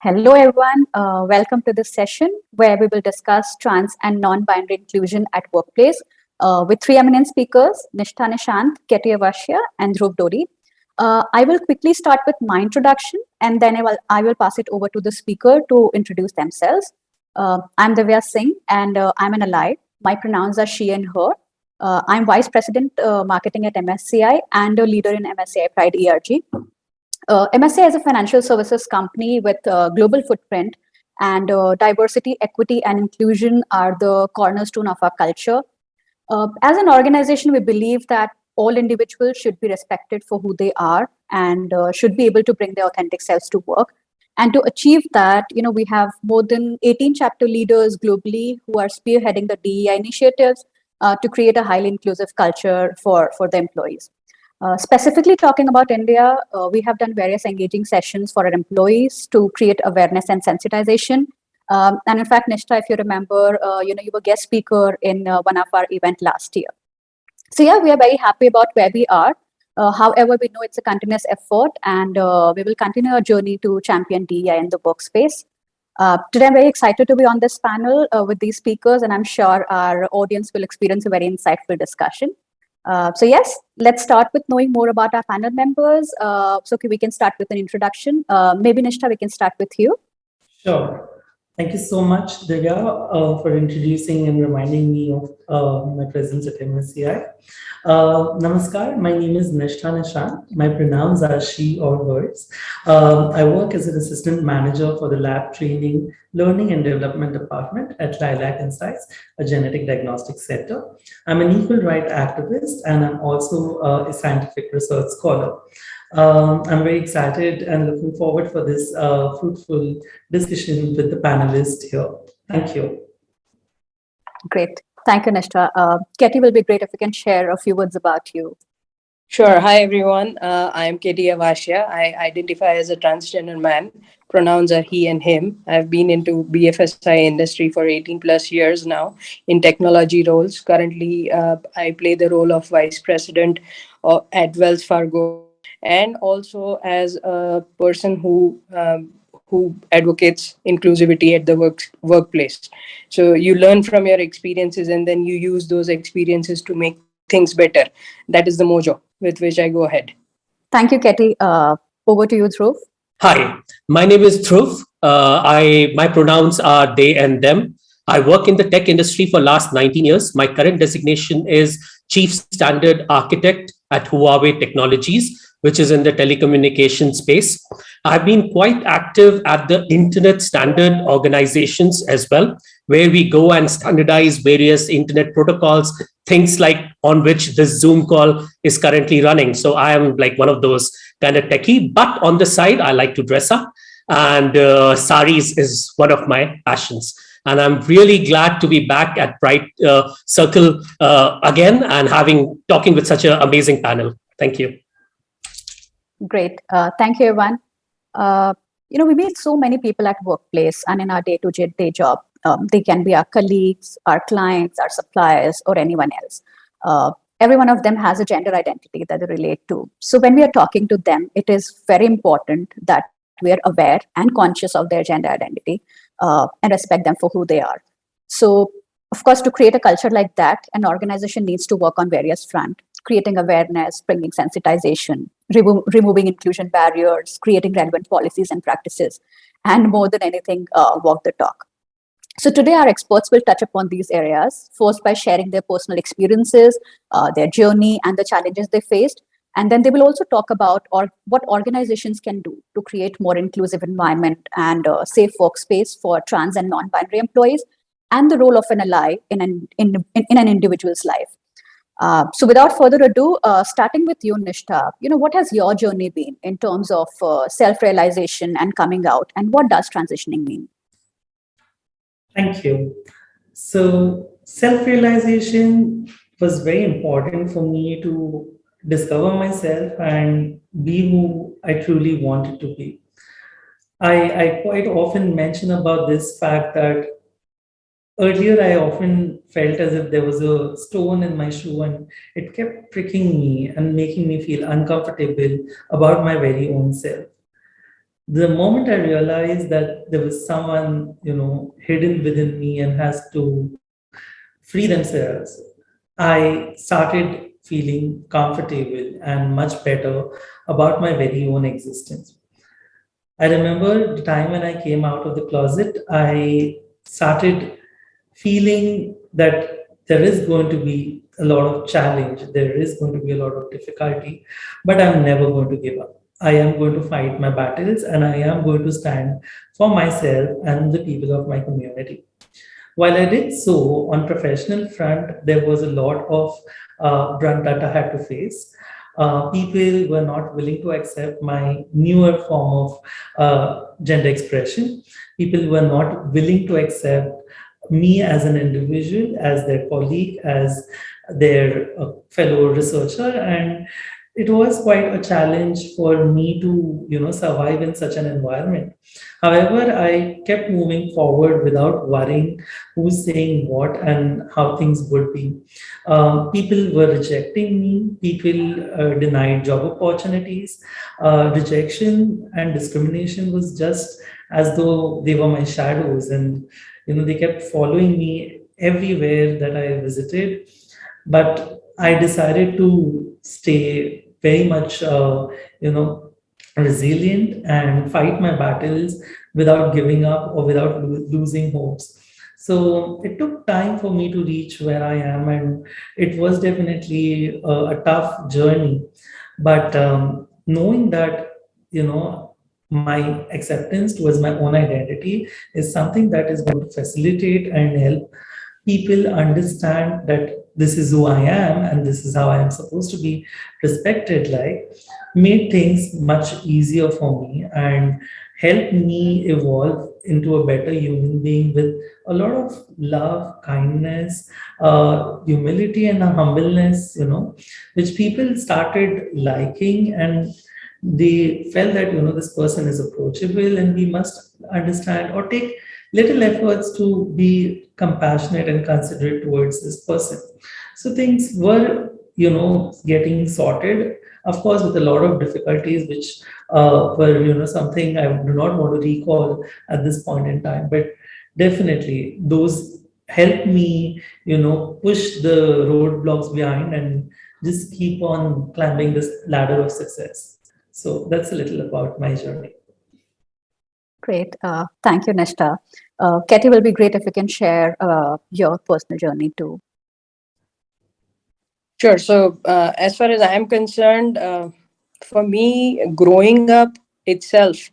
Hello, everyone. Welcome to this session where we will discuss trans and non-binary inclusion at workplace with three eminent speakers, Nishtha, Nishant, Ketty Avashia, and Dhruv Dhody. I will quickly start with my introduction, and then I will pass it over to the speaker to introduce themselves. I'm Divya Singh, and I'm an ally. My pronouns are she and her. I'm Vice President Marketing at MSCI and a leader in MSCI Pride ERG. MSCI is a financial services company with a global footprint, and diversity, equity, and inclusion are the cornerstone of our culture. As an organization, we believe that all individuals should be respected for who they are and should be able to bring their authentic selves to work. And to achieve that, we have more than 18 chapter leaders globally who are spearheading the DEI initiatives to create a highly inclusive culture for the employees. Specifically talking about India, we have done various engaging sessions for our employees to create awareness and sensitization. And in fact, Nishtha, if you remember, you were guest speaker in one of our event last year. So yeah, we are very happy about where we are. However, we know it's a continuous effort, and we will continue our journey to champion DEI in the workspace. Today, I'm very excited to be on this panel with these speakers, and I'm sure our audience will experience a very insightful discussion. So yes, let's start with knowing more about our panel members. Okay, we can start with an introduction. Maybe Nishtha, we can start with you. Sure. Thank you so much, Divya, for introducing and reminding me of my presence at MSCI. Namaskar, my name is Nishant. My pronouns are she or hers. I work as an assistant manager for the lab training, learning and development department at Lilac Insights, a genetic diagnostic center. I'm an equal right activist, and I'm also a scientific research scholar. I'm very excited and looking forward for this fruitful discussion with the panelists here. Thank you. Great. Thank you, Nishtha. Ketty, will be great if you can share a few words about you. Sure. Hi, everyone. I am Ketty Avashia. I identify as a transgender man. Pronouns are he and him. I've been into BFSI industry for 18 plus years now in technology roles. Currently, I play the role of vice president at Wells Fargo, and also as a person who advocates inclusivity at the workplace. So you learn from your experiences, and then you use those experiences to make things better. That is the mojo with which I go ahead. Thank you, Ketty. Over to you, Dhruv. Hi, my name is Dhruv. My pronouns are they and them. I work in the tech industry for last 19 years. My current designation is Chief Standard Architect at Huawei Technologies, which is in the telecommunication space. I've been quite active at the internet standard organizations as well, where we go and standardize various internet protocols, things like on which this Zoom call is currently running. So I am like one of those kind of techie, but on the side, I like to dress up, and saris is one of my passions. And I'm really glad to be back at Bright Circle again and talking with such an amazing panel. Thank you. Great. Thank you, everyone. We meet so many people at workplace and in our day-to-day job. They can be our colleagues, our clients, our suppliers, or anyone else. Every one of them has a gender identity that they relate to. So when we are talking to them, it is very important that we are aware and conscious of their gender identity and respect them for who they are. So, of course, to create a culture like that, an organization needs to work on various fronts, creating awareness, bringing sensitization, removing inclusion barriers, creating relevant policies and practices, and more than anything, walk the talk. So today, our experts will touch upon these areas, first by sharing their personal experiences, their journey, and the challenges they faced. And then they will also talk about what organizations can do to create more inclusive environment and a safe workspace for trans and non-binary employees, and the role of an ally in an individual's life. So without further ado, starting with you, Nishtha, what has your journey been in terms of self-realization and coming out, and what does transitioning mean? Thank you. So self-realization was very important for me to discover myself and be who I truly wanted to be. I quite often mention about this fact that earlier I often felt as if there was a stone in my shoe, and it kept pricking me and making me feel uncomfortable about my very own self. The moment I realized that there was someone, hidden within me and has to free themselves, I started feeling comfortable and much better about my very own existence. I remember the time when I came out of the closet, I started feeling that there is going to be a lot of challenge, there is going to be a lot of difficulty, but I'm never going to give up. I am going to fight my battles and I am going to stand for myself and the people of my community. While I did so on professional front, there was a lot of brunt that I had to face. People were not willing to accept my newer form of gender expression. People were not willing to accept me as an individual, as their colleague, as their fellow researcher, and it was quite a challenge for me to survive in such an environment. However, I kept moving forward without worrying who's saying what and how things would be. People were rejecting me, people denied job opportunities. Rejection and discrimination was just as though they were my shadows, and they kept following me everywhere that I visited. But I decided to stay very much, resilient and fight my battles without giving up or without losing hopes. So it took time for me to reach where I am, and it was definitely a tough journey. But knowing that, my acceptance towards my own identity is something that is going to facilitate and help people understand that this is who I am and this is how I am supposed to be respected, like, made things much easier for me and helped me evolve into a better human being with a lot of love, kindness, humility, and a humbleness, which people started liking, and they felt that this person is approachable and we must understand or take little efforts to be compassionate and considerate towards this person. So things were, getting sorted, of course, with a lot of difficulties, which were, something I do not want to recall at this point in time. But definitely, those helped me, push the roadblocks behind and just keep on climbing this ladder of success. So that's a little about my journey. Great. Thank you, Nishtha. Ketty, will be great if you can share your personal journey too. Sure. So, as far as I am concerned, for me, growing up itself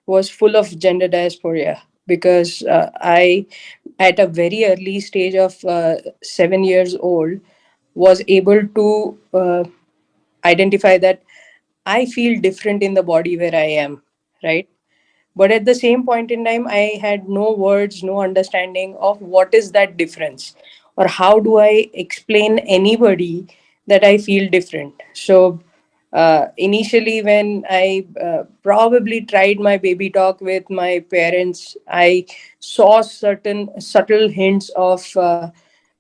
was full of gender dysphoria because I, at a very early stage of 7 years old, was able to identify that I feel different in the body where I am, right? But at the same point in time, I had no words, no understanding of what is that difference or how do I explain anybody that I feel different. So initially, when I probably tried my baby talk with my parents, I saw certain subtle hints of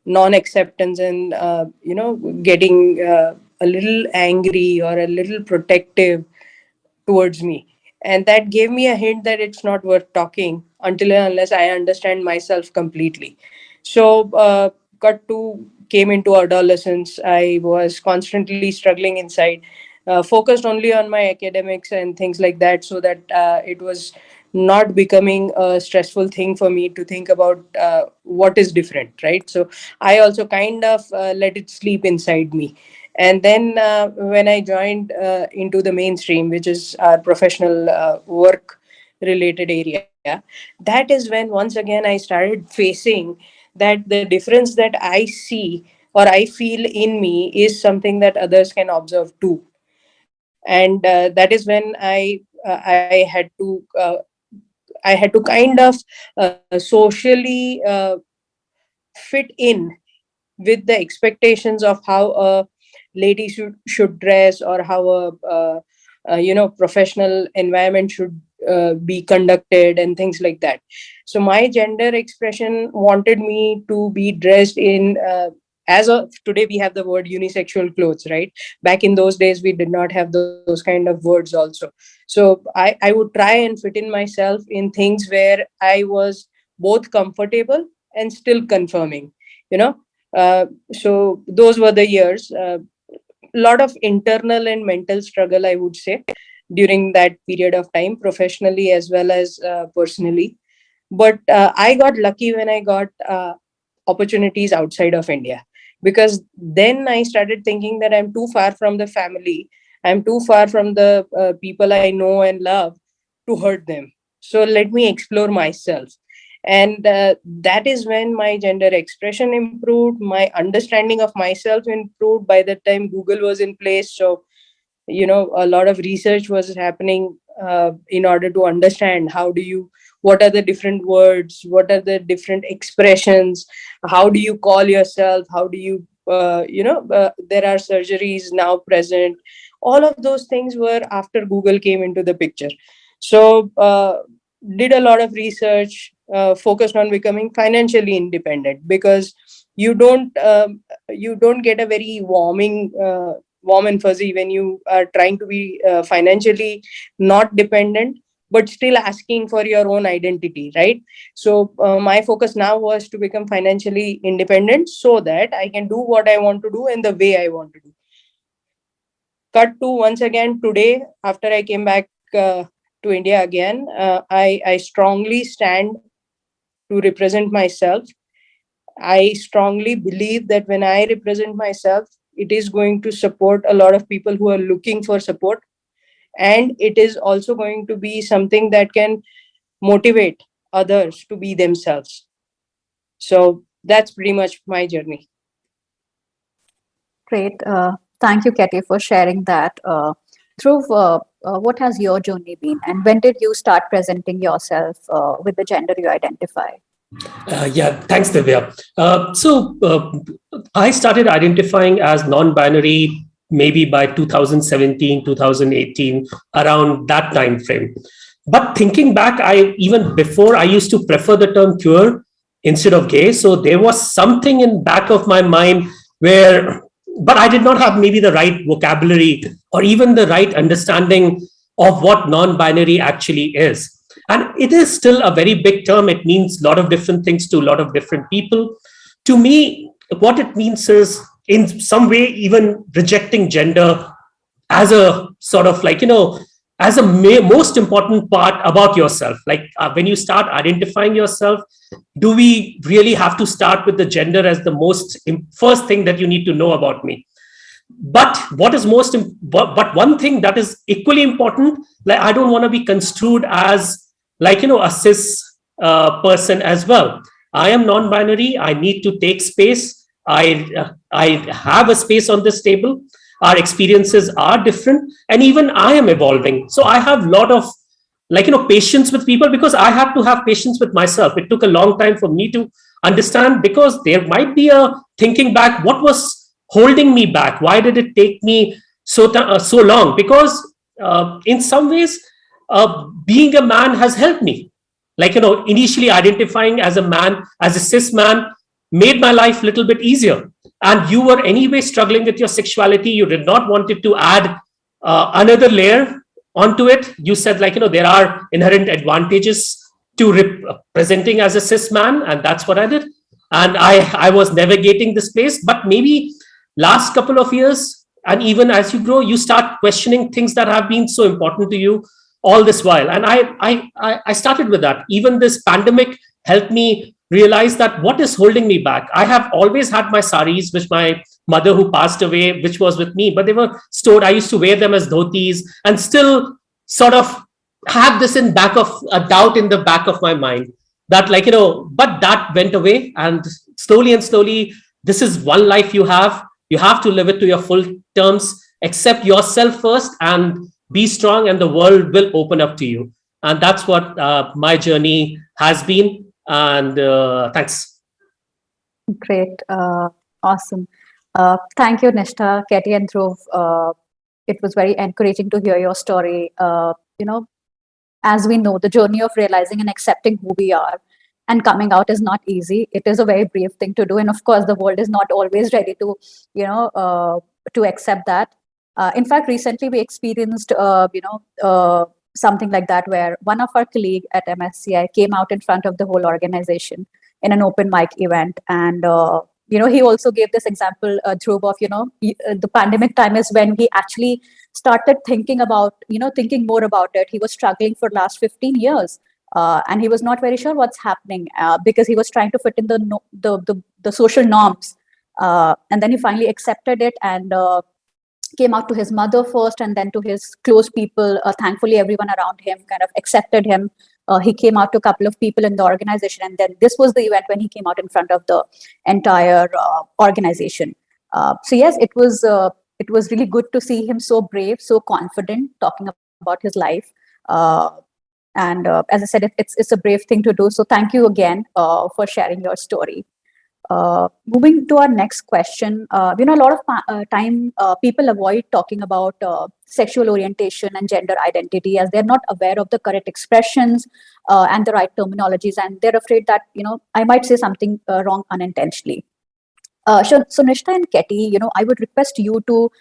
non-acceptance and getting a little angry or a little protective towards me, and that gave me a hint that it's not worth talking until and unless I understand myself completely. So cut to came into adolescence. I was constantly struggling inside, focused only on my academics and things like that, so that it was not becoming a stressful thing for me to think about what is different, right? So I also kind of let it sleep inside me. And then when I joined into the mainstream, which is our professional work related area, that is when once again I started facing that the difference that I see or I feel in me is something that others can observe too. And that is when I had to kind of socially fit in with the expectations of how a lady should dress, or how a professional environment should be conducted and things like that. So my gender expression wanted me to be dressed in as of today, we have the word unisexual clothes, right? Back in those days, we did not have those kind of words also. So I would try and fit in myself in things where I was both comfortable and still confirming, you know. So those were the years. Lot of internal and mental struggle, I would say, during that period of time, professionally as well as personally. But I got lucky when I got opportunities outside of India, because then I started thinking that I'm too far from the family, I'm too far from the people I know and love to hurt them. So let me explore myself. And that is when my gender expression improved, my understanding of myself improved by the time Google was in place. So a lot of research was happening in order to understand what are the different words, what are the different expressions, how do you call yourself, how do you there are surgeries now present. All of those things were after Google came into the picture. So did a lot of research, focused on becoming financially independent, because you don't get a very warm and fuzzy when you are trying to be financially not dependent, but still asking for your own identity, right? So my focus now was to become financially independent so that I can do what I want to do and the way I want to do. Cut to once again today, after I came back to India again, I strongly stand to represent myself. I strongly believe that when I represent myself, it is going to support a lot of people who are looking for support. And it is also going to be something that can motivate others to be themselves. So that's pretty much my journey. Great. Thank you, Ketty, for sharing that. Dhruv, what has your journey been, and when did you start presenting yourself with the gender you identify? Yeah, thanks, Divya. I started identifying as non-binary maybe by 2017, 2018, around that time frame. But thinking back, even before, I used to prefer the term queer instead of gay. So there was something in back of my mind where, but I did not have maybe the right vocabulary or even the right understanding of what non-binary actually is. And it is still a very big term. It means a lot of different things to a lot of different people. To me, what it means is in some way even rejecting gender as a sort of as a most important part about yourself. Like when you start identifying yourself, do we really have to start with the gender as the first thing that you need to know about me? But but one thing that is equally important, like I don't want to be construed as a cis person as well. I am non-binary. I need to take space. I have a space on this table. Our experiences are different, and even I am evolving. So I have a lot of patience with people, because I have to have patience with myself. It took a long time for me to understand, because there might be a thinking back, what was holding me back? Why did it take me so long? Because in some ways, being a man has helped me. Initially identifying as a man, as a cis man, made my life a little bit easier. And you were anyway struggling with your sexuality. You did not want it to add another layer onto it. You said there are inherent advantages to presenting as a cis man, and that's what I did. And I was navigating this space. But maybe last couple of years, and even as you grow, you start questioning things that have been so important to you all this while. And I started with that. Even this pandemic helped me realize that what is holding me back. I have always had my saris, which my mother who passed away, which was with me, but they were stored. I used to wear them as dhotis and still sort of have this in back of a doubt in the back of my mind that but that went away. And slowly, this is one life you have. You have to live it to your full terms. Accept yourself first and be strong, and the world will open up to you. And that's what my journey has been. And thanks. Great. Awesome. Thank you, Nishtha, Ketty, and Dhruv. It was very encouraging to hear your story. As we know, the journey of realizing and accepting who we are and coming out is not easy. It is a very brave thing to do, and of course, the world is not always ready to, to accept that. In fact, recently we experienced, something like that, where one of our colleague at MSCI came out in front of the whole organization in an open mic event, and he also gave this example, Dhruv, of the pandemic time is when he actually started thinking about, thinking more about it. He was struggling for last 15 years, and he was not very sure what's happening, because he was trying to fit in the social norms, and then he finally accepted it, and came out to his mother first, and then to his close people. Thankfully, everyone around him kind of accepted him. He came out to a couple of people in the organization, and then this was the event when he came out in front of the entire organization. So yes, it was really good to see him so brave, so confident, talking about his life. And as I said, it's a brave thing to do. So thank you again for sharing your story. Moving to our next question, a lot of time people avoid talking about sexual orientation and gender identity, as they're not aware of the correct expressions and the right terminologies, and they're afraid that I might say something wrong unintentionally. So Nishtha and Ketty, I would request you to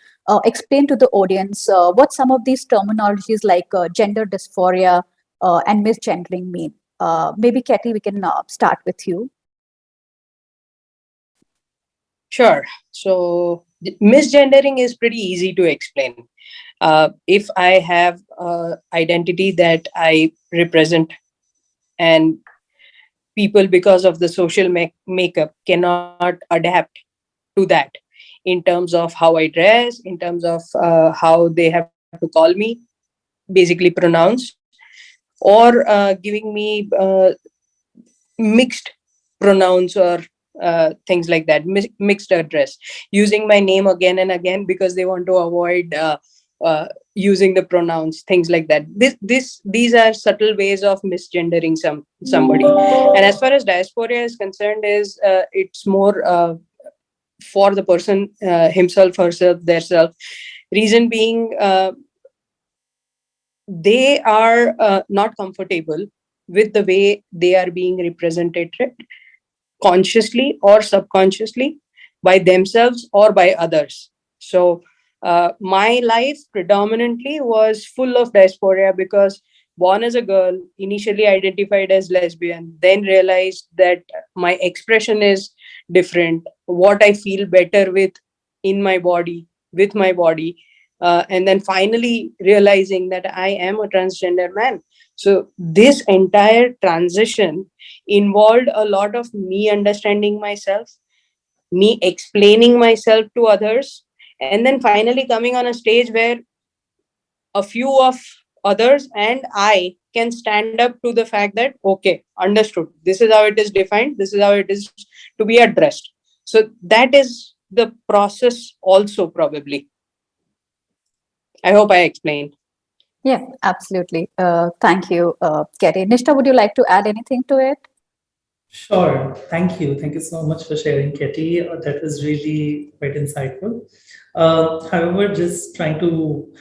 explain to the audience what some of these terminologies like gender dysphoria and misgendering mean. Maybe Ketty, we can start with you. Sure. So misgendering is pretty easy to explain. If I have identity that I represent, and people, because of the social makeup, cannot adapt to that in terms of how I dress, in terms of how they have to call me, basically pronouns, or giving me mixed pronouns, or things like that, mixed address, using my name again and again because they want to avoid using the pronouns, things like that. These are subtle ways of misgendering somebody. And as far as dysphoria is concerned, is it's more for the person himself, herself, their self. Reason being, they are not comfortable with the way they are being represented, consciously or subconsciously, by themselves or by others. So my life predominantly was full of dysphoria, because born as a girl, initially identified as lesbian, then realized that my expression is different, what I feel better with in my body, with my body, and then finally realizing that I am a transgender man. So this entire transition involved a lot of me understanding myself, me explaining myself to others, and then finally coming on a stage where a few of others and I can stand up to the fact that, okay, understood, this is how it is defined, this is how it is to be addressed. So that is the process also, probably. I hope I explained. Yeah, absolutely. Thank you, Ketty. Nishtha, would you like to add anything to it? Sure. Thank you. Thank you so much for sharing, Ketty. That was really quite insightful. However, just trying to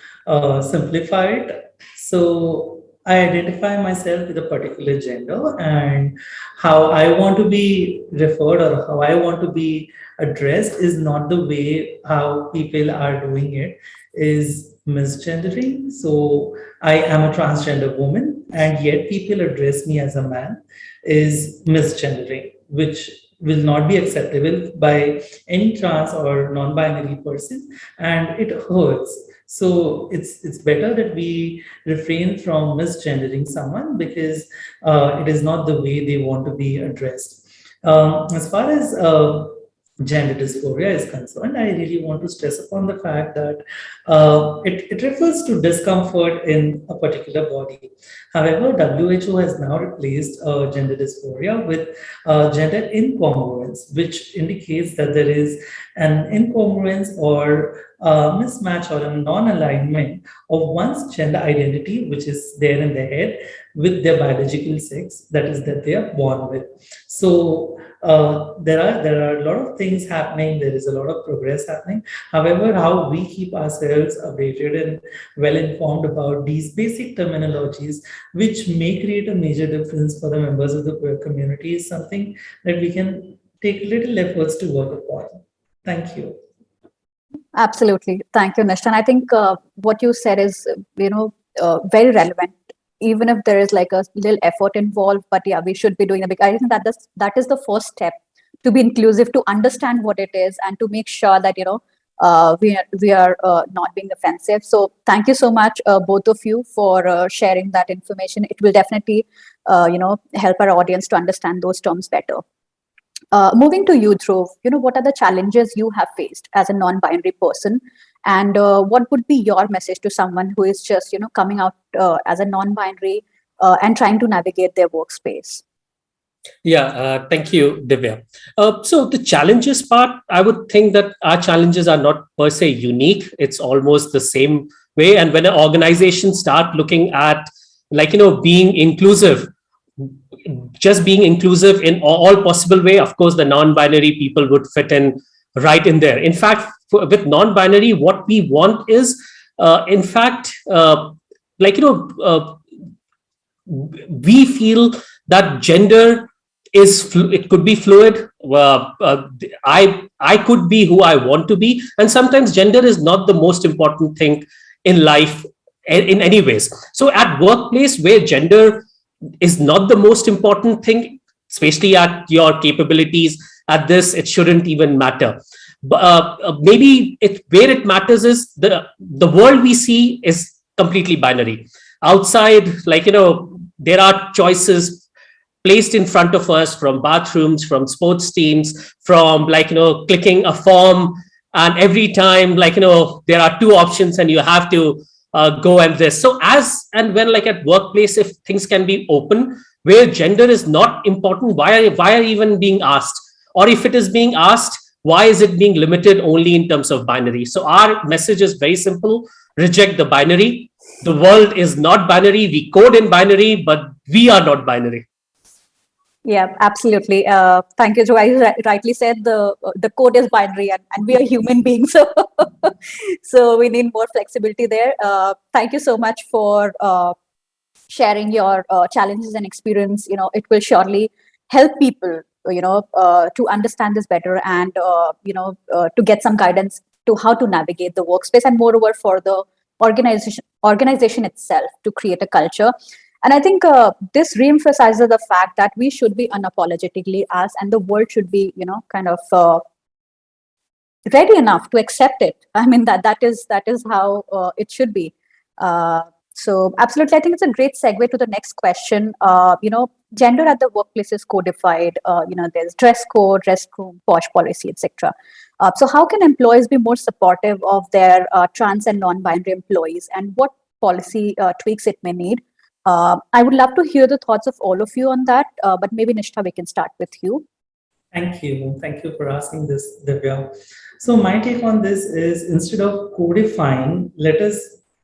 simplify it. So I identify myself with a particular gender, and how I want to be referred or how I want to be addressed is not the way how people are doing it, is misgendering. So I am a transgender woman, and yet people address me as a man, is misgendering, which will not be acceptable by any trans or non-binary person, and it hurts. So it's better that we refrain from misgendering someone, because it is not the way they want to be addressed. As far as gender dysphoria is concerned, I really want to stress upon the fact that it refers to discomfort in a particular body. However, WHO has now replaced gender dysphoria with gender incongruence, which indicates that there is an incongruence or mismatch or a non-alignment of one's gender identity, which is there in their head, with their biological sex, that is, that they are born with. So there are a lot of things happening. There is a lot of progress happening. However, how we keep ourselves updated and well informed about these basic terminologies, which may create a major difference for the members of the queer community, is something that we can take little efforts to work upon. Thank you. Absolutely. Thank you, Nishtha. And I think what you said is, very relevant, even if there is like a little effort involved. But yeah, we should be doing it, because I think that is the first step to be inclusive, to understand what it is, and to make sure that, we are not being offensive. So thank you so much, both of you, for sharing that information. It will definitely, help our audience to understand those terms better. Moving to you, Dhruv, what are the challenges you have faced as a non-binary person, and what would be your message to someone who is just, coming out as a non-binary and trying to navigate their workspace? Yeah, thank you, Divya. So the challenges part, I would think that our challenges are not per se unique. It's almost the same way. And when an organization start looking at, being inclusive, just being inclusive in all possible way, of course, the non-binary people would fit in right in there. In fact, with non-binary, what we want is, in fact, we feel that gender is it could be fluid. I could be who I want to be, and sometimes gender is not the most important thing in life in any ways. So at workplace where gender is not the most important thing, especially at your capabilities, at this, it shouldn't even matter. Maybe where it matters is the world we see is completely binary. Outside, there are choices placed in front of us, from bathrooms, from sports teams, from clicking a form, and every time there are two options and you have to go and this. So as and when, at workplace, if things can be open, where gender is not important, why are even being asked? Or if it is being asked, why is it being limited only in terms of binary? So our message is very simple: reject the binary. The world is not binary. We code in binary, but we are not binary. Yeah, absolutely. Thank you, Joe. I rightly said the code is binary, and we are human beings, so so we need more flexibility there. Thank you so much for sharing your challenges and experience. It will surely help people, to understand this better, and to get some guidance to how to navigate the workspace, and moreover for the organization itself to create a culture. And I think this reemphasizes the fact that we should be unapologetically us, and the world should be, kind of ready enough to accept it. I mean, that is how it should be. So absolutely, I think it's a great segue to the next question. Gender at the workplace is codified. There's dress code, restroom, posh policy, etc. So how can employees be more supportive of their trans and non-binary employees, and what policy tweaks it may need? I would love to hear the thoughts of all of you on that, but maybe Nishtha, we can start with you. Thank you. Thank you for asking this, Divya. So my take on this is, instead of codifying, let us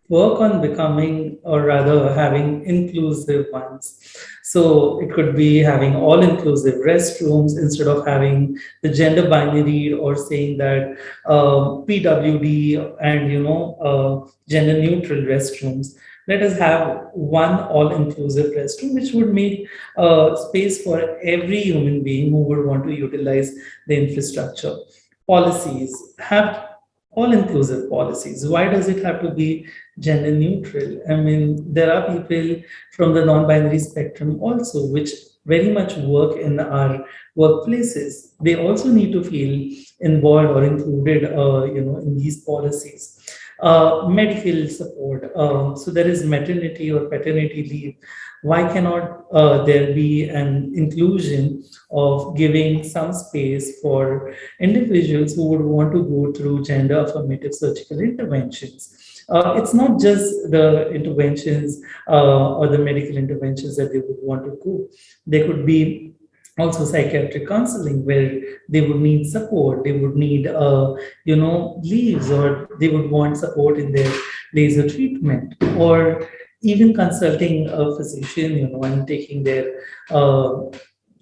work on becoming, or rather having, inclusive ones. So it could be having all-inclusive restrooms instead of having the gender binary, or saying that PWD and gender-neutral restrooms. Let us have one all-inclusive restroom, which would make space for every human being who would want to utilize the infrastructure. Policies, have all-inclusive policies. Why does it have to be gender-neutral? I mean, there are people from the non-binary spectrum also, which very much work in our workplaces. They also need to feel involved or included, in these policies. Medical support. So there is maternity or paternity leave. Why cannot there be an inclusion of giving some space for individuals who would want to go through gender affirmative surgical interventions? It's not just the interventions or the medical interventions that they would want to go. There could be also psychiatric counseling, where they would need support, they would need leaves, or they would want support in their laser treatment, or even consulting a physician, and taking their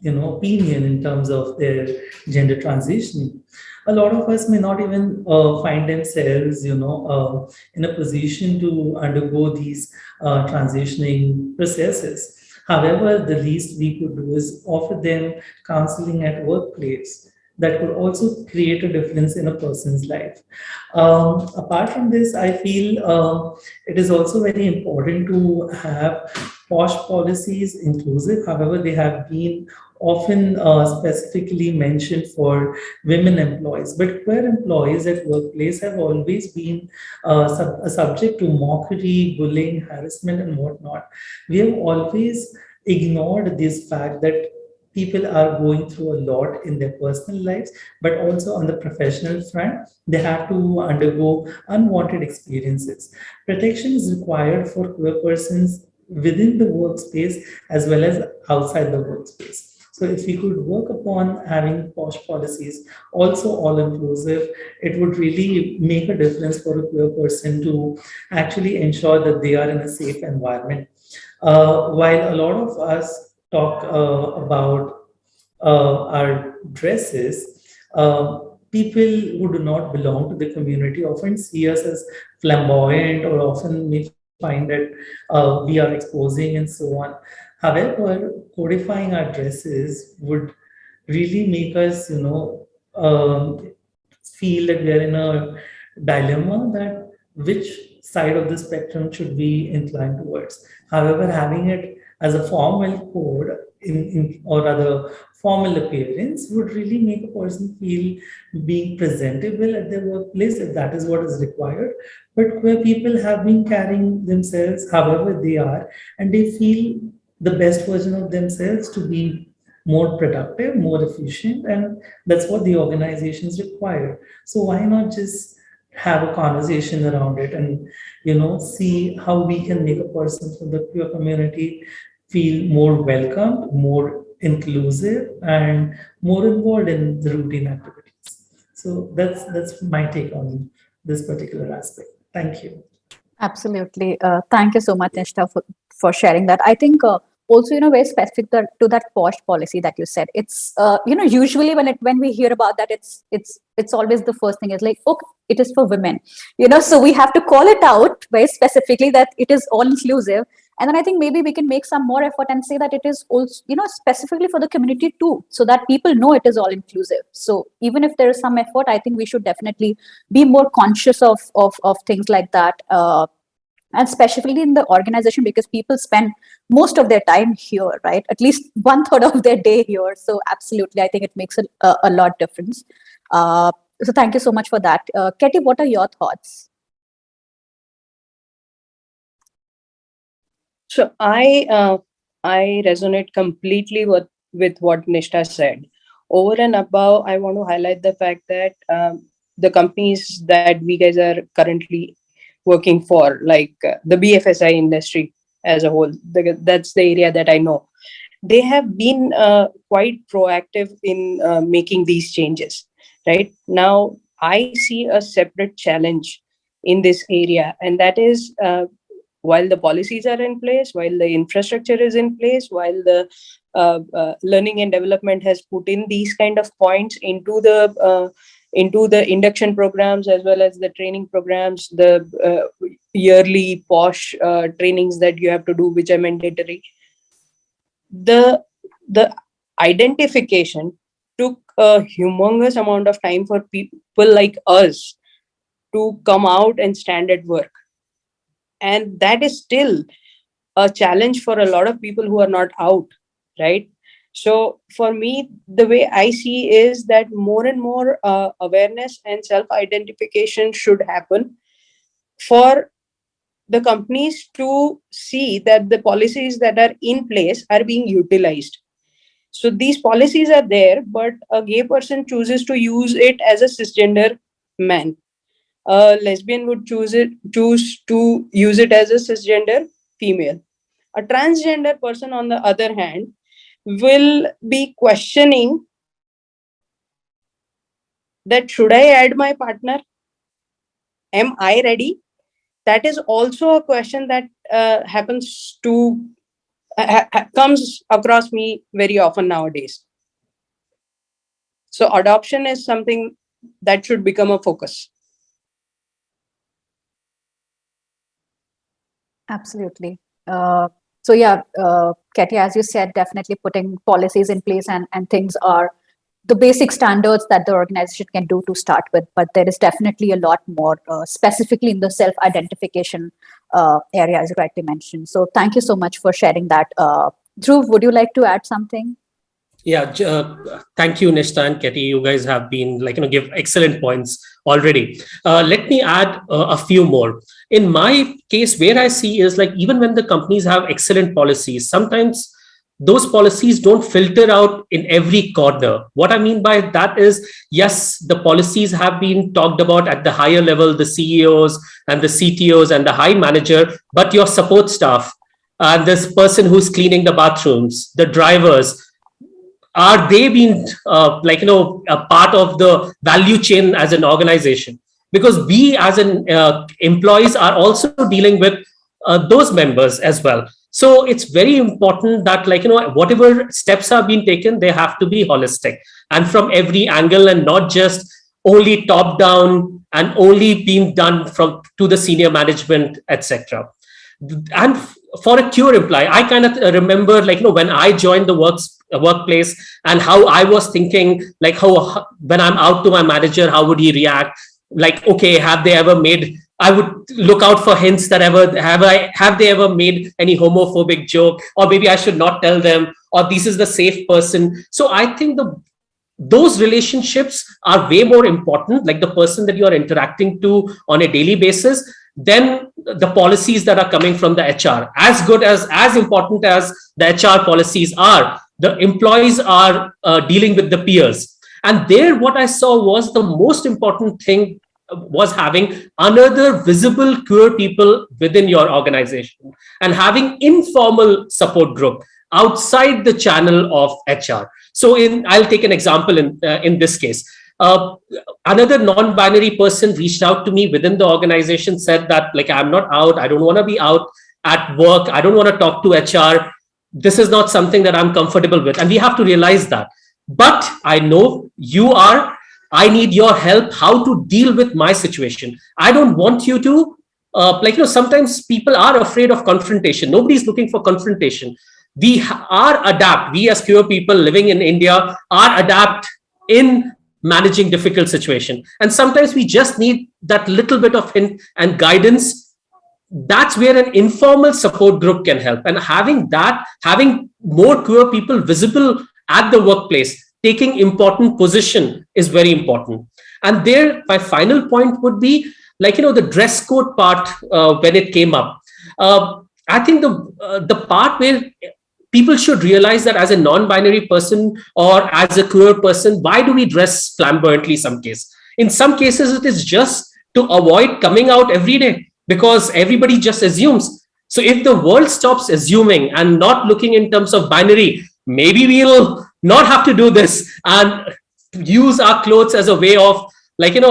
opinion in terms of their gender transitioning. A lot of us may not even find themselves, in a position to undergo these transitioning processes. However, the least we could do is offer them counseling at workplace that could also create a difference in a person's life. Apart from this, I feel it is also very important to have posh policies inclusive. However, they have been often specifically mentioned for women employees, but queer employees at workplace have always been subject to mockery, bullying, harassment, and whatnot. We have always ignored this fact that people are going through a lot in their personal lives, but also on the professional front, they have to undergo unwanted experiences. Protection is required for queer persons within the workspace as well as outside the workspace. So if we could work upon having posh policies, also all inclusive, it would really make a difference for a queer person to actually ensure that they are in a safe environment. While a lot of us talk about our dresses, people who do not belong to the community often see us as flamboyant or often may find that we are exposing and so on. However, codifying our dresses would really make us, feel that we are in a dilemma that which side of the spectrum should we incline towards. However, having it as a formal code or rather formal appearance would really make a person feel being presentable at their workplace if that is what is required. But where people have been carrying themselves however they are and they feel the best version of themselves to be more productive, more efficient, and that's what the organizations require. So why not just have a conversation around it and see how we can make a person from the queer community feel more welcomed, more inclusive, and more involved in the routine activities. So that's my take on this particular aspect. Thank you. Absolutely. Thank you so much, Nishtha, for sharing that. I think also, very specific to that posh policy that you said. It's, usually when we hear about that, it's always the first thing is like, okay, it is for women, so we have to call it out very specifically that it is all inclusive. And then I think maybe we can make some more effort and say that it is also, specifically for the community too, so that people know it is all inclusive. So even if there is some effort, I think we should definitely be more conscious of things like that. And especially in the organization, because people spend most of their time here, right? At least 1/3 of their day here. So absolutely, I think it makes a lot difference. So thank you so much for that. Ketty, what are your thoughts? So I resonate completely with what Nishtha said. Over and above, I want to highlight the fact that the companies that we guys are currently working for, like the BFSI industry as a whole, that's the area that I know. They have been quite proactive in making these changes. Right now, I see a separate challenge in this area, and that is while the policies are in place, while the infrastructure is in place, while the learning and development has put in these kind of points into the induction programs as well as the training programs, the yearly posh trainings that you have to do, which are mandatory. The identification took a humongous amount of time for people like us to come out and stand at work. And that is still a challenge for a lot of people who are not out, right? So for me, the way I see is that more and more awareness and self-identification should happen for the companies to see that the policies that are in place are being utilized. So these policies are there, but a gay person chooses to use it as a cisgender man. A lesbian would choose to use it as a cisgender female. A transgender person, on the other hand, will be questioning that should I add my partner? Am I ready? That is also a question that happens to comes across me very often nowadays. So adoption is something that should become a focus. Absolutely. So yeah, Ketty, as you said, definitely putting policies in place and things are the basic standards that the organization can do to start with, but there is definitely a lot more, specifically in the self-identification area, as you rightly mentioned. So thank you so much for sharing that. Dhruv, would you like to add something? Yeah, thank you, Nishtha and Ketty. You guys have been give excellent points already. Let me add a few more. In my case, where I see is like even when the companies have excellent policies, sometimes those policies don't filter out in every corner. What I mean by that is, yes, the policies have been talked about at the higher level, the CEOs and the CTOs and the high manager, but your support staff and this person who's cleaning the bathrooms, the drivers, are they being a part of the value chain as an organization? Because we as an employees are also dealing with those members as well. So it's very important that whatever steps are being taken, they have to be holistic and from every angle, and not just only top down and only being done from to the senior management, etc. And for a pure employee, I kind of remember when I joined the workplace, and how I was thinking, like how when I'm out to my manager, how would he react? Like, okay, have they ever made, I would look out for hints that have they ever made any homophobic joke, or maybe I should not tell them, or this is the safe person. So I think those relationships are way more important, like the person that you are interacting to on a daily basis, than the policies that are coming from the HR. As good as important as the HR policies are, the employees are dealing with the peers. And there, what I saw was the most important thing was having another visible queer people within your organization, and having informal support group outside the channel of HR. So I'll take an example in this case. Uh, Another non-binary person reached out to me within the organization, said that like, I'm not out, I don't want to be out at work, I don't want to talk to HR. This is not something that I'm comfortable with, and we have to realize that. But I know you are. I need your help how to deal with my situation. I don't want you to sometimes people are afraid of confrontation. Nobody's looking for confrontation. Are adapt. We as queer people living in India are adapt in managing difficult situation, and sometimes we just need that little bit of hint and guidance. That's where an informal support group can help, and having more queer people visible at the workplace taking important position is very important. And there my final point would be the dress code part. When it came up, I think the part where people should realize that as a non-binary person or as a queer person, why do we dress flamboyantly? In some cases it is just to avoid coming out every day, because everybody just assumes. So if the world stops assuming and not looking in terms of binary, maybe we'll not have to do this and use our clothes as a way of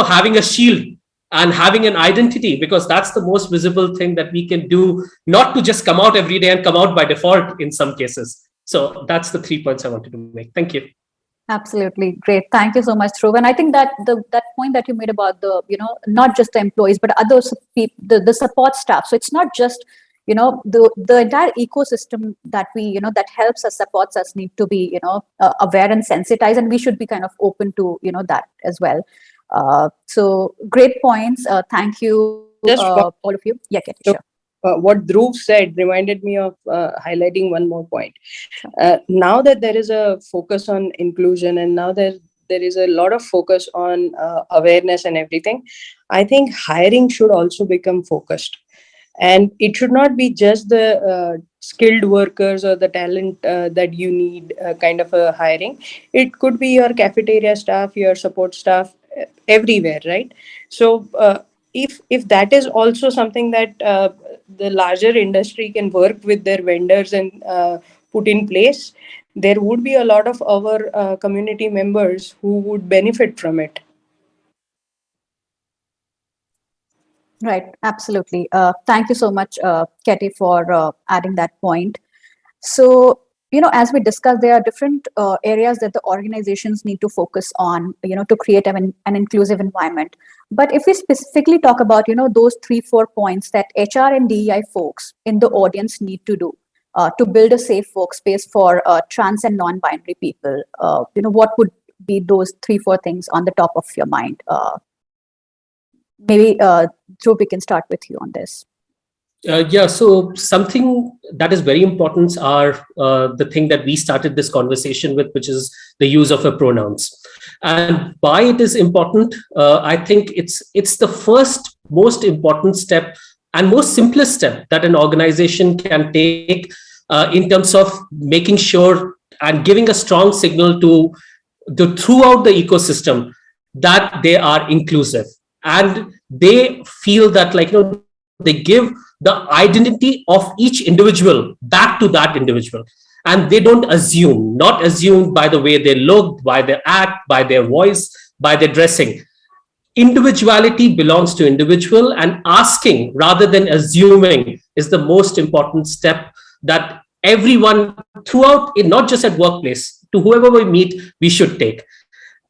having a shield and having an identity, because that's the most visible thing that we can do, not to just come out every day and come out by default in some cases. So that's the 3 points I wanted to make. Thank you. Absolutely great. Thank you so much, Dhruv. And I think that that point that you made about the not just the employees but other the support staff. So it's not just the entire ecosystem that we that helps us, supports us, need to be aware and sensitized, and we should be kind of open to that as well. So great points. Thank you, Just all of you. Yeah, Ketty, So- sure. what Dhruv said reminded me of highlighting one more point. Now that there is a focus on inclusion, and now that there is a lot of focus on awareness and everything, I think hiring should also become focused. And it should not be just the skilled workers or the talent that you need kind of a hiring. It could be your cafeteria staff, your support staff, everywhere, right? So if that is also something that the larger industry can work with their vendors and put in place, there would be a lot of our community members who would benefit from it. Right, absolutely. Thank you so much, Ketty, for adding that point. So, as we discussed, there are different areas that the organizations need to focus on, to create an inclusive environment. But if we specifically talk about, those 3-4 points that HR and DEI folks in the audience need to do to build a safe workspace for trans and non-binary people, what would be those 3-4 things on the top of your mind? Maybe, Dhruv, we can start with you on this. Yeah, so something that is very important are the thing that we started this conversation with, which is the use of a pronouns. And why it is important, I think it's the first most important step and most simplest step that an organization can take in terms of making sure and giving a strong signal to throughout the ecosystem that they are inclusive, and they feel that they give the identity of each individual back to that individual, and they don't not assume by the way they look, by their act, by their voice, by their dressing. Individuality belongs to individual, and asking rather than assuming is the most important step that everyone throughout, not just at workplace, to whoever we meet, we should take.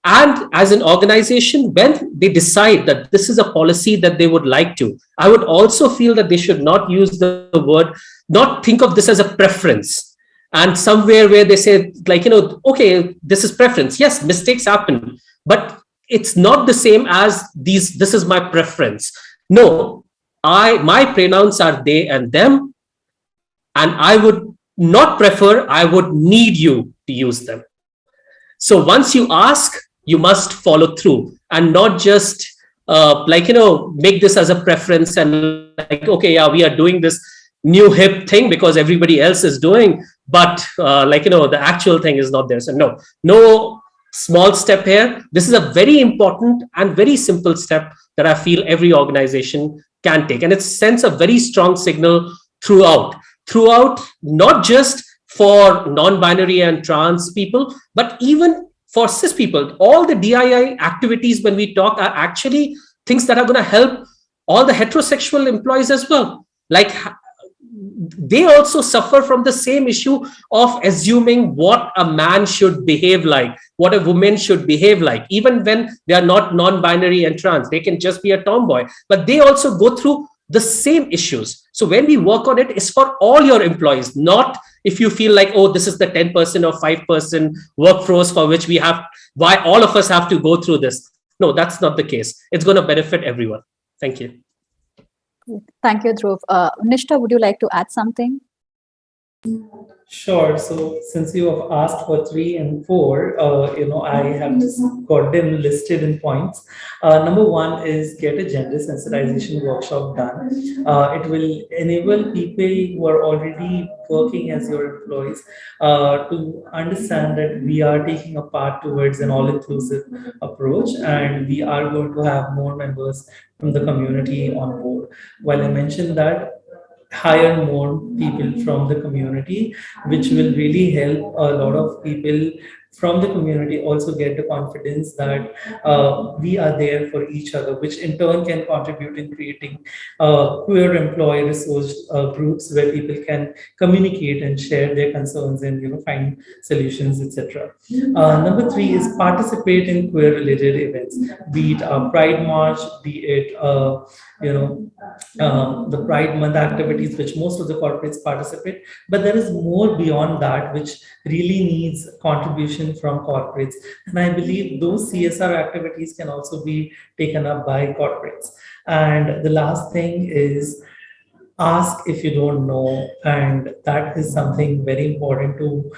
And as an organization, when they decide that this is a policy that they would like to, I would also feel that they should not use the word, not think of this as a preference. And somewhere where they say, okay, this is preference. Yes, mistakes happen, but it's not the same as this is my preference. No, my pronouns are they and them, and I would not prefer, I would need you to use them. So once you ask, you must follow through, and not just make this as a preference and okay, yeah, we are doing this new hip thing because everybody else is doing, but the actual thing is not there. So no small step here. This is a very important and very simple step that I feel every organization can take, and it sends a very strong signal throughout, not just for non-binary and trans people, but even for cis people. All the DII activities when we talk are actually things that are going to help all the heterosexual employees as well. Like, they also suffer from the same issue of assuming what a man should behave like, what a woman should behave like, even when they are not non-binary and trans. They can just be a tomboy, but they also go through the same issues. So when we work on it, it's for all your employees, not if you feel like, oh, this is the 10% or 5% workforce for which why all of us have to go through this. No, that's not the case. It's going to benefit everyone. Thank you. Thank you, Dhruv. Nishtha, would you like to add something? Sure. So since you have asked for 3 and 4, I have just got them listed in points. Number 1 is get a gender sensitization workshop done. It will enable people who are already working as your employees to understand that we are taking a path towards an all-inclusive approach, and we are going to have more members from the community on board. While I mentioned that, hire more people from the community, which will really help a lot of people from the community also get the confidence that we are there for each other, which in turn can contribute in creating queer employee resource groups where people can communicate and share their concerns and find solutions, etc. Number 3 is participate in queer related events, be it a Pride March, be it the Pride Month activities, which most of the corporates participate, but there is more beyond that, which really needs contribution from corporates. And I believe those CSR activities can also be taken up by corporates. And the last thing is ask if you don't know, and that is something very important to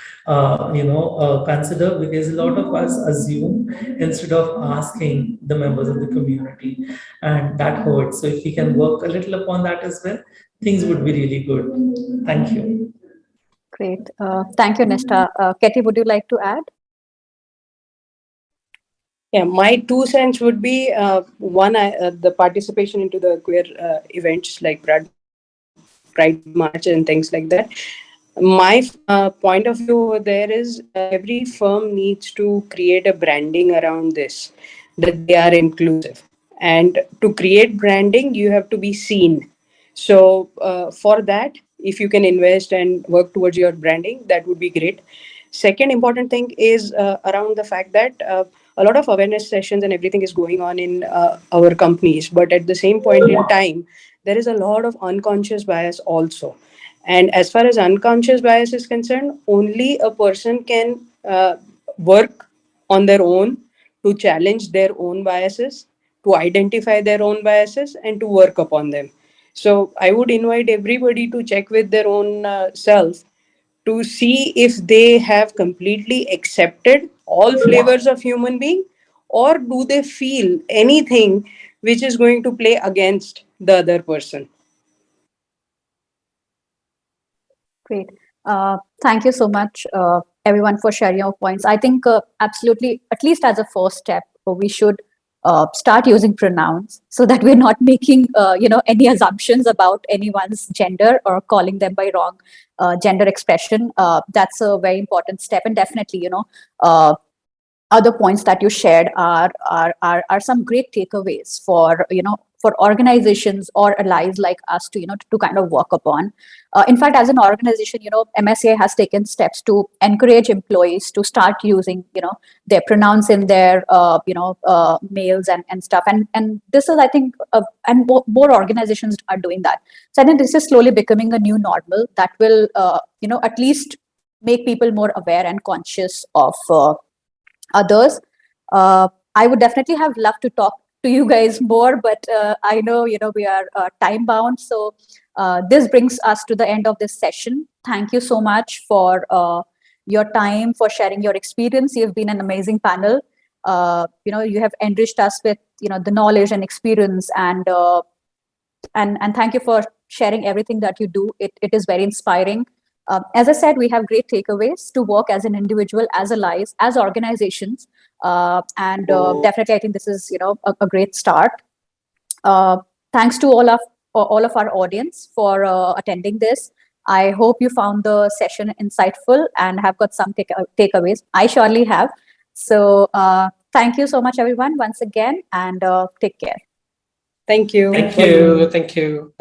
consider, because a lot of us assume instead of asking the members of the community, and that hurts. So if we can work a little upon that as well, things would be really good. Thank you. Great. Thank you, Nishtha. Ketty, would you like to add? Yeah, my 2 cents would be one, the participation into the queer events like Pride March and things like that. My point of view over there is every firm needs to create a branding around this, that they are inclusive. And to create branding, you have to be seen. So for that, if you can invest and work towards your branding, that would be great. Second important thing is around the fact that a lot of awareness sessions and everything is going on in our companies, but at the same point in time, there is a lot of unconscious bias also. And as far as unconscious bias is concerned, only a person can work on their own to challenge their own biases, to identify their own biases, and to work upon them. So I would invite everybody to check with their own self to see if they have completely accepted all flavors of human being, or do they feel anything which is going to play against the other person. Great. Thank you so much, everyone, for sharing your points. I think absolutely, at least as a first step, we should start using pronouns so that we're not making any assumptions about anyone's gender or calling them by wrong gender expression. That's a very important step, and definitely, other points that you shared are some great takeaways for for organizations or allies like us to to kind of work upon. In fact, as an organization, MSCI has taken steps to encourage employees to start using their pronouns in their mails and stuff, and this is, I think, and more organizations are doing that. So I think this is slowly becoming a new normal that will at least make people more aware and conscious of others. I would definitely have loved to talk to you guys more, but I know we are time bound. So this brings us to the end of this session. Thank you so much for your time, for sharing your experience. You've been an amazing panel. You have enriched us with the knowledge and experience, and thank you for sharing everything that you do. It is very inspiring. As I said, we have great takeaways to work as an individual, as allies, as organizations, and definitely, I think this is a great start. Thanks to all of our audience for attending this. I hope you found the session insightful and have got some takeaways. I surely have. So thank you so much, everyone, once again, and take care. Thank you. Thank you. Thank you.